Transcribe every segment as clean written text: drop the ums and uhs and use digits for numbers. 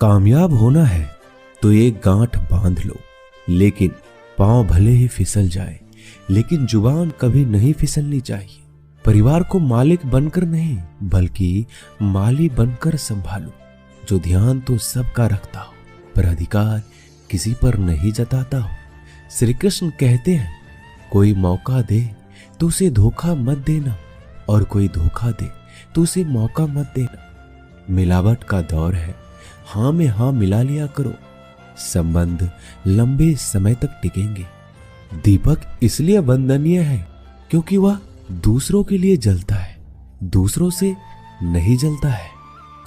कामयाब होना है तो एक गांठ बांध लो, लेकिन पांव भले ही फिसल जाए, लेकिन जुबान कभी नहीं फिसलनी चाहिए। परिवार को मालिक बनकर नहीं बल्कि माली बनकर संभालो, जो ध्यान तो सबका रखता हो पर अधिकार किसी पर नहीं जताता हो। श्री कृष्ण कहते हैं, कोई मौका दे तो उसे धोखा मत देना, और कोई धोखा दे तो उसे मौका मत देना। मिलावट का दौर है, हाँ में हाँ मिला लिया करो, संबंध लंबे समय तक टिकेंगे। दीपक इसलिए वंदनीय है क्योंकि वह दूसरों के लिए जलता है, दूसरों से नहीं जलता है।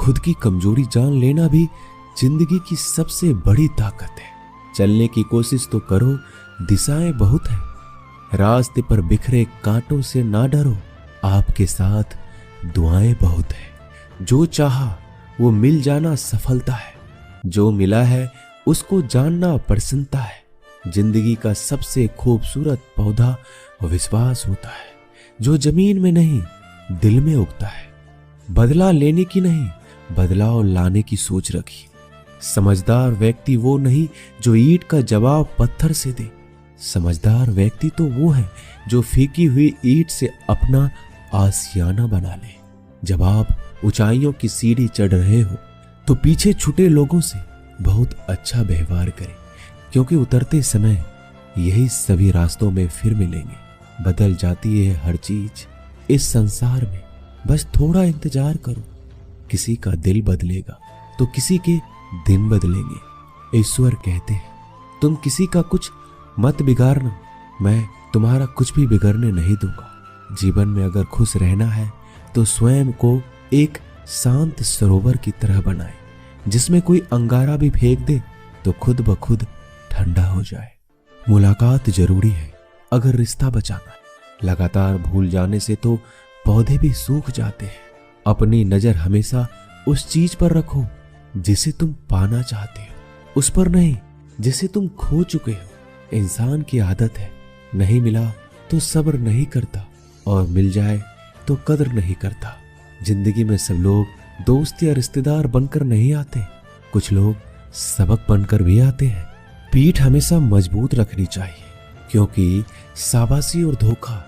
खुद की कमजोरी जान लेना भी जिंदगी की सबसे बड़ी ताकत है। चलने की कोशिश तो करो, दिशाएं बहुत है। रास्ते पर बिखरे कांटों से ना डरो, आपके साथ दुआएं बहुत है। जो चाहा वो मिल जाना सफलता है, जो मिला है उसको जानना प्रसन्नता है। जिंदगी का सबसे खूबसूरत पौधा विश्वास होता है, जो जमीन में नहीं दिल में उगता है। बदला लेने की नहीं, बदलाव लाने की सोच रखी। समझदार व्यक्ति वो नहीं जो ईंट का जवाब पत्थर से दे। समझदार व्यक्ति तो वो है जो फीकी हुई ईंट से अपना आशियाना बना ले। जब आप ऊंचाइयों की सीढ़ी चढ़ रहे हो तो पीछे छूटे लोगों से बहुत अच्छा व्यवहार करें, क्योंकि उतरते समय यही सभी रास्तों में फिर मिलेंगे। बदल जाती है हर चीज इस संसार में, बस थोड़ा इंतजार करो। किसी का दिल बदलेगा तो किसी के दिन बदलेंगे। ईश्वर कहते हैं, तुम किसी का कुछ मत बिगाड़ना, मैं तुम्हारा कुछ भी बिगड़ने नहीं दूंगा। जीवन में अगर खुश रहना है तो स्वयं को एक शांत सरोवर की तरह बनाए, जिसमें कोई अंगारा भी फेंक दे तो खुद ब खुद ठंडा हो जाए। मुलाकात जरूरी है अगर रिश्ता बचाना है। लगातार भूल जाने से तो पौधे भी सूख जाते हैं। अपनी नजर हमेशा उस चीज पर रखो जिसे तुम पाना चाहते हो, उस पर नहीं जिसे तुम खो चुके हो। इंसान की आदत है, नहीं मिला तो सब्र नहीं करता, और मिल जाए तो कदर नहीं करता। जिंदगी में सब लोग दोस्त या रिश्तेदार बनकर नहीं आते, कुछ लोग सबक बनकर भी आते हैं। पीठ हमेशा मजबूत रखनी चाहिए, क्योंकि शाबाशी और धोखा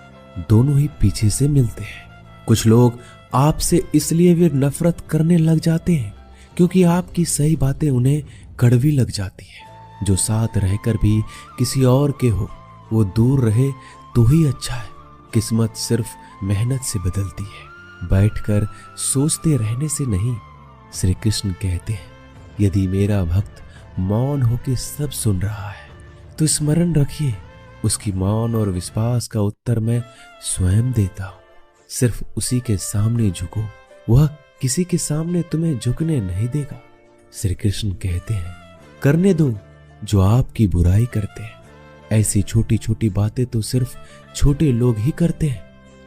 दोनों ही पीछे से मिलते हैं। कुछ लोग आपसे इसलिए भी नफरत करने लग जाते हैं क्योंकि आपकी सही बातें उन्हें कड़वी लग जाती है। जो साथ रहकर भी किसी और के हो, वो दूर रहे तो ही अच्छा है। किस्मत सिर्फ मेहनत से बदलती है, बैठकर सोचते रहने से नहीं। श्री कृष्ण कहते हैं, यदि मेरा भक्त मौन होकर सब सुन रहा है तो स्मरण रखिए, उसकी मौन और विश्वास का उत्तर मैं स्वयं देता हूं। सिर्फ उसी के सामने झुको, वह किसी के सामने तुम्हें झुकने नहीं देगा। श्री कृष्ण कहते हैं, करने दो जो आपकी बुराई करते हैं। ऐसी छोटी छोटी बातें तो सिर्फ छोटे लोग ही करते हैं।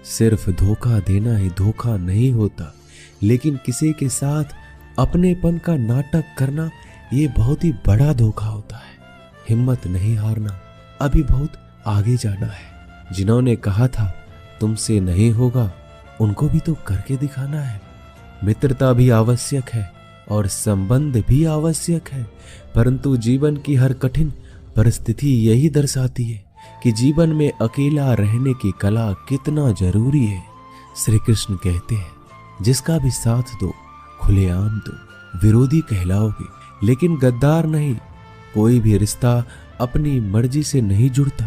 सिर्फ धोखा देना ही धोखा नहीं होता, लेकिन किसी के साथ अपनेपन का नाटक करना ये बहुत ही बड़ा धोखा होता है। हिम्मत नहीं हारना, अभी बहुत आगे जाना है। जिन्होंने कहा था तुमसे नहीं होगा, उनको भी तो करके दिखाना है। मित्रता भी आवश्यक है और संबंध भी आवश्यक है, परंतु जीवन की हर कठिन परिस्थिति यही दर्शाती है कि जीवन में अकेला रहने की कला कितना जरूरी है। श्री कृष्ण कहते हैं, जिसका भी साथ दो खुलेआम दो, विरोधी कहलाओगे लेकिन गद्दार नहीं। कोई भी रिश्ता अपनी मर्जी से नहीं जुड़ता,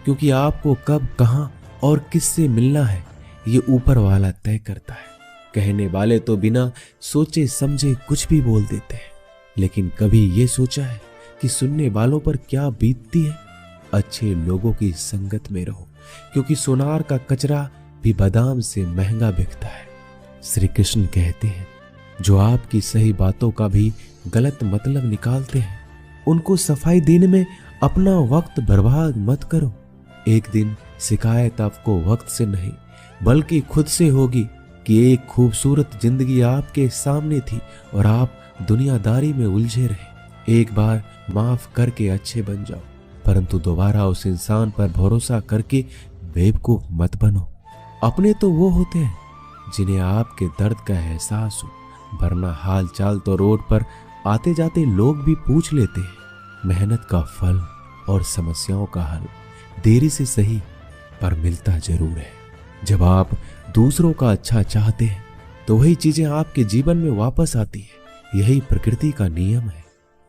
क्योंकि आपको कब, कहां और किससे मिलना है ये ऊपर वाला तय करता है। कहने वाले तो बिना सोचे समझे कुछ भी बोल देते हैं, लेकिन कभी ये सोचा है कि सुनने वालों पर क्या बीतती है? अच्छे लोगों की संगत में रहो, क्योंकि सोनार का कचरा भी बादाम से महंगा बिकता है। श्री कृष्ण कहते हैं, जो आपकी सही बातों का भी गलत मतलब निकालते हैं, उनको सफाई देने में अपना वक्त बर्बाद मत करो। एक दिन शिकायत आपको वक्त से नहीं बल्कि खुद से होगी कि एक खूबसूरत जिंदगी आपके सामने थी और आप दुनियादारी में उलझे रहे। एक बार माफ करके अच्छे बन जाओ, परंतु दोबारा उस इंसान पर भरोसा करके बेवकूफ मत बनो। अपने तो वो होते हैं जिन्हें आपके दर्द का एहसास हो, वरना हाल चाल तो रोड पर आते जाते लोग भी पूछ लेते हैं। मेहनत का फल और समस्याओं का हल देरी से सही पर मिलता जरूर है। जब आप दूसरों का अच्छा चाहते हैं तो वही चीजें आपके जीवन में वापस आती है। यही प्रकृति का नियम है।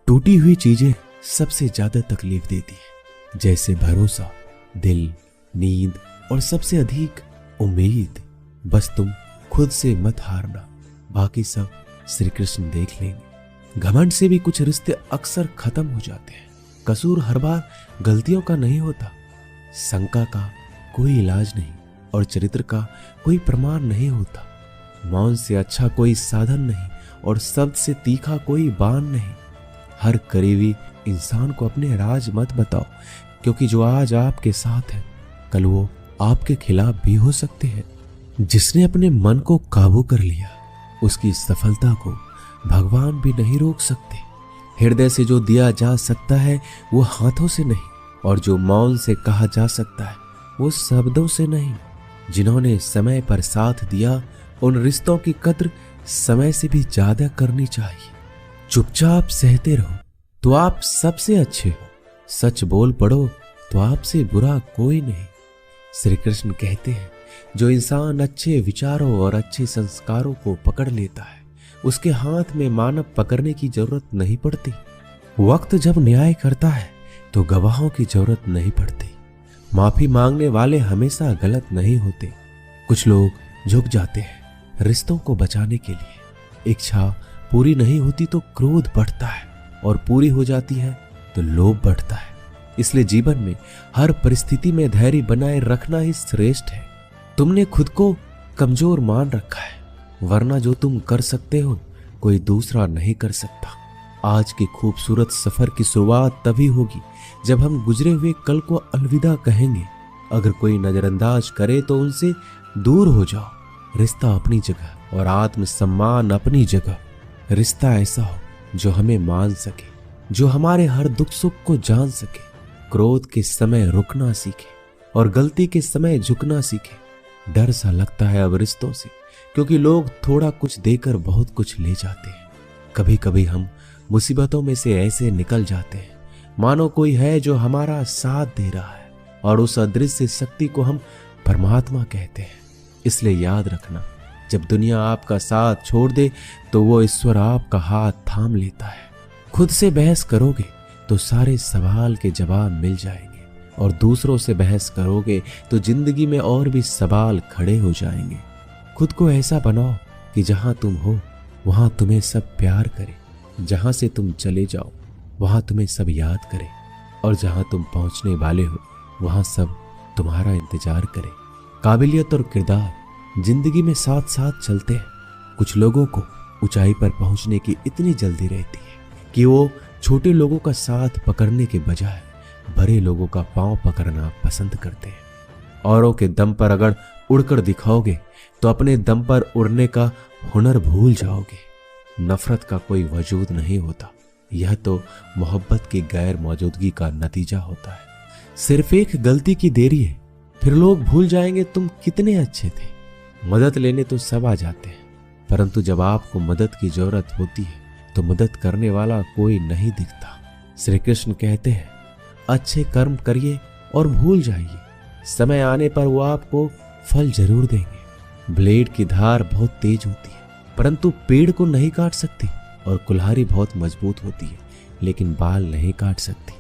टूटी हुई चीजें सबसे ज्यादा तकलीफ देती है, जैसे भरोसा, दिल, नींद और सबसे अधिक उम्मीद। बस तुम खुद से मत हारना, बाकी सब श्री कृष्ण देख लेंगे। घमंड से भी कुछ रिश्ते अक्सर खत्म हो जाते हैं। कसूर हर बार गलतियों का नहीं होता। शंका का कोई इलाज नहीं और चरित्र का कोई प्रमाण नहीं होता। मौन से अच्छा कोई साधन नहीं और शब्द से तीखा कोई बाण नहीं। हर करीबी इंसान को अपने राज मत बताओ, क्योंकि जो आज आपके साथ है कल वो आपके खिलाफ भी हो सकते हैं। जिसने अपने मन को काबू कर लिया उसकी सफलता को भगवान भी नहीं रोक सकते। हृदय से जो दिया जा सकता है वो हाथों से नहीं, और जो मौन से कहा जा सकता है वो शब्दों से नहीं। जिन्होंने समय पर साथ दिया उन रिश्तों की कद्र समय से भी ज्यादा करनी चाहिए। चुपचाप सहते रहो तो आप सबसे अच्छे हो, सच बोल पड़ो तो आपसे बुरा कोई नहीं। श्री कृष्ण कहते हैं, जो इंसान अच्छे विचारों और अच्छे संस्कारों को पकड़ लेता है उसके हाथ में मानव पकड़ने की जरूरत नहीं पड़ती। वक्त जब न्याय करता है तो गवाहों की जरूरत नहीं पड़ती। माफी मांगने वाले हमेशा गलत नहीं होते। कुछ लोग झुक जाते हैं रिश्तों को बचाने के लिए। इच्छा पूरी नहीं होती तो क्रोध बढ़ता है, और पूरी हो जाती है तो लोभ बढ़ता है। इसलिए जीवन में हर परिस्थिति में धैर्य बनाए रखना ही श्रेष्ठ है। तुमने खुद को कमजोर मान रखा है, वरना जो तुम कर सकते हो कोई दूसरा नहीं कर सकता। आज के खूबसूरत सफर की शुरुआत तभी होगी जब हम गुजरे हुए कल को अलविदा कहेंगे। अगर कोई नजरअंदाज करे तो उनसे दूर हो जाओ। रिश्ता अपनी जगह और आत्मसम्मान अपनी जगह। रिश्ता ऐसा हो जो हमें मान सके, जो हमारे हर दुख सुख को जान सके, क्रोध के समय रुकना सीखे और गलती के समय झुकना सीखे। डर सा लगता है अब रिश्तों से, क्योंकि लोग थोड़ा कुछ देकर बहुत कुछ ले जाते हैं। कभी कभी हम मुसीबतों में से ऐसे निकल जाते हैं मानो कोई है जो हमारा साथ दे रहा है, और उस अदृश्य शक्ति को हम परमात्मा कहते हैं। इसलिए याद रखना, जब दुनिया आपका साथ छोड़ दे तो वो ईश्वर आपका हाथ थाम लेता है। खुद से बहस करोगे तो सारे सवाल के जवाब मिल जाएंगे, और दूसरों से बहस करोगे तो जिंदगी में और भी सवाल खड़े हो जाएंगे। खुद को ऐसा बनाओ कि जहां तुम हो वहां तुम्हें सब प्यार करे, जहां से तुम चले जाओ वहां तुम्हें सब याद करे, और जहां तुम पहुंचने वाले हो वहां सब तुम्हारा इंतजार करे। काबिलियत और किरदार जिंदगी में साथ साथ चलते हैं। कुछ लोगों को ऊंचाई पर पहुंचने की इतनी जल्दी रहती है कि वो छोटे लोगों का साथ पकड़ने के बजाय बड़े लोगों का पांव पकड़ना पसंद करते हैं। औरों के दम पर अगर उड़कर दिखाओगे तो अपने दम पर उड़ने का हुनर भूल जाओगे। नफरत का कोई वजूद नहीं होता, यह तो मोहब्बत की गैर मौजूदगी का नतीजा होता है। सिर्फ एक गलती की देरी है, फिर लोग भूल जाएंगे तुम कितने अच्छे थे। मदद लेने तो सब आ जाते हैं, परंतु जब आपको मदद की जरूरत होती है तो मदद करने वाला कोई नहीं दिखता। श्री कृष्ण कहते हैं, अच्छे कर्म करिए और भूल जाइए, समय आने पर वो आपको फल जरूर देंगे। ब्लेड की धार बहुत तेज होती है, परंतु पेड़ को नहीं काट सकती, और कुल्हाड़ी बहुत मजबूत होती है लेकिन बाल नहीं काट सकती।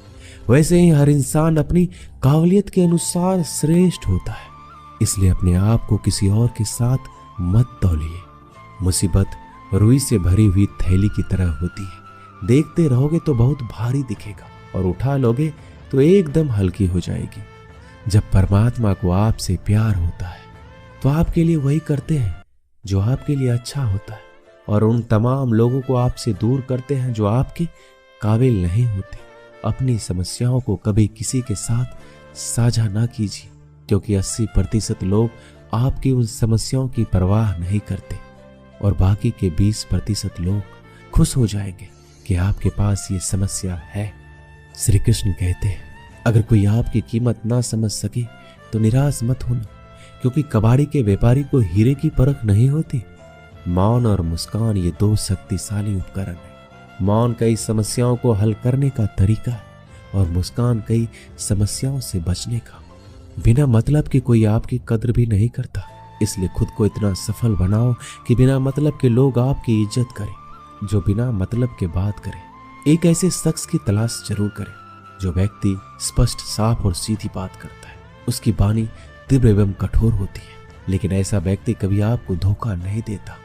वैसे ही हर इंसान अपनी काबिलियत के अनुसार श्रेष्ठ होता है। इसलिए अपने आप को किसी और के साथ मत तौलिए। मुसीबत रुई से भरी हुई थैली की तरह होती है, देखते रहोगे तो बहुत भारी दिखेगा, और उठा लोगे तो एकदम हल्की हो जाएगी। जब परमात्मा को आपसे प्यार होता है तो आपके लिए वही करते हैं जो आपके लिए अच्छा होता है, और उन तमाम लोगों को आपसे दूर करते हैं जो आपके काबिल नहीं होते। अपनी समस्याओं को कभी किसी के साथ साझा ना कीजिए, क्योंकि 80% लोग आपकी उन समस्याओं की परवाह नहीं करते, और बाकी के 20% लोग खुश हो जाएंगे कि आपके पास ये समस्या है। श्री कृष्ण कहते हैं, अगर कोई आपकी कीमत ना समझ सके तो निराश मत होना, क्योंकि कबाड़ी के व्यापारी को हीरे की परख नहीं होती। मौन और मुस्कान ये दो शक्तिशाली उपकरण हैं। मौन कई समस्याओं को हल करने का तरीका है और मुस्कान कई समस्याओं से बचने का। बिना मतलब के कोई आपकी कद्र भी नहीं करता, इसलिए खुद को इतना सफल बनाओ कि बिना मतलब के लोग आपकी इज्जत करें। जो बिना मतलब के बात करे, एक ऐसे शख्स की तलाश जरूर करें जो व्यक्ति स्पष्ट, साफ और सीधी बात करता है। उसकी वाणी तीव्र एवं कठोर होती है, लेकिन ऐसा व्यक्ति कभी आपको धोखा नहीं देता।